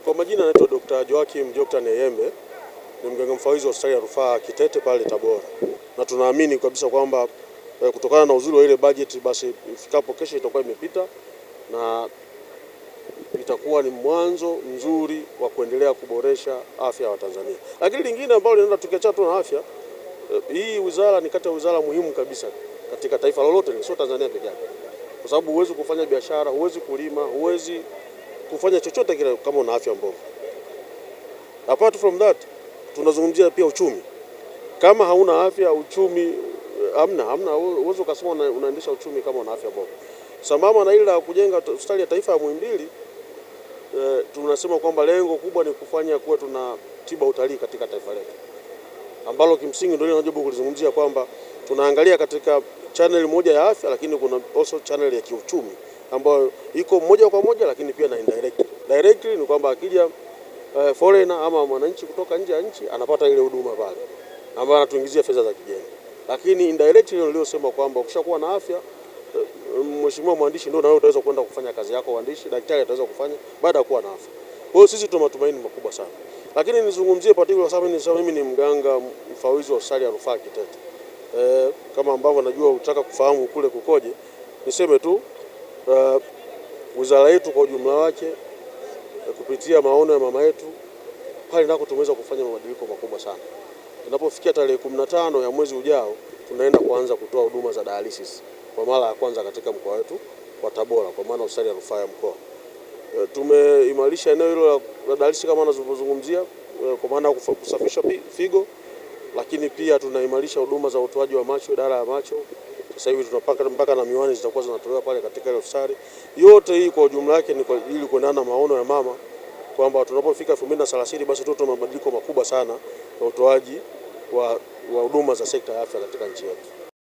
Kwa majina naitwa Dr. Joachim Joktan Neyembe, ni mganga mfawidhi wa hospitali ya rufaa Kitete pale Tabora, na tunaamini kabisa kwamba kutokana na uzuri wa ile budget, basi ifikapo kesho itakuwa imepita na itakuwa ni mwanzo mzuri wa kuendelea kuboresha afya ya Watanzania. Lakini lingine ambalo linaenda tukiachana tu na afya, hii wizara ni kati ya wizara muhimu kabisa katika taifa lolote, sio Tanzania pekee yake, kwa sababu huwezi kufanya biashara, huwezi kulima, huwezi kufanya chochote kile kama una afya mbovu. Apart from that, tunazungumzia pia uchumi. Kama hauna afya, uchumi hamna. Uwezo ukasema unaendesha uchumi kama una afya mbovu. Sambamba na ile la kujenga hospitali ya taifa ya Muhimbili, tunasema kwamba lengo kubwa ni kufanya kuwa tuna tiba utalii katika taifa letu, ambalo kimsingi ndio ninajaribu kulizungumzia kwamba tunaangalia katika channel moja ya afya, lakini kuna also channel ya kiuchumi ambayo iko moja kwa moja, lakini pia na indirect. Directly ni kwamba akija foreigner ama mwananchi kutoka nje ya nchi anapata ile huduma pale ambayo anatuingizia fedha za kigeni. Lakini indirectly niliosema kwamba ukishakuwa na afya, mheshimiwa mwandishi, ndio na wewe utaweza kwenda kufanya kazi yako uandishi, daktari ataweza kufanya baada ya kuwa na afya. Kwa hiyo sisi tuna matumaini makubwa sana. Lakini nizungumzie particular sababu mimi ni mganga mfawidhi wa hospitali ya rufaa Kitete. Kama ambavyo najua utaka kufahamu kule kukoje, niseme tu wizara yetu kwa ujumla wake kupitia maono ya mama yetu pale nako tumeweza kufanya mabadiliko makubwa sana. Tunapofikia tarehe 15 ya mwezi ujao, tunaenda kuanza kutoa huduma za dialysis kwa mara ya kwanza katika mkoa wetu wa Tabora, kwa maana hospitali ya rufaa ya mkoa. Tumeimarisha eneo hilo la dialysis kama anazungumzia, kwa maana kusafisha figo, lakini pia tunaimarisha huduma za utoaji wa macho, idara ya macho. Sasa hivi tunapaka mpaka na miwani zitakuwa zinatolewa pale katika ile hospitali. Yote hii kwa ujumla wake ni ili kuendana na maono ya mama kwamba tunapofika 2030 basi tutoe mabadiliko makubwa sana ya utoaji wa huduma za sekta ya afya katika nchi yetu.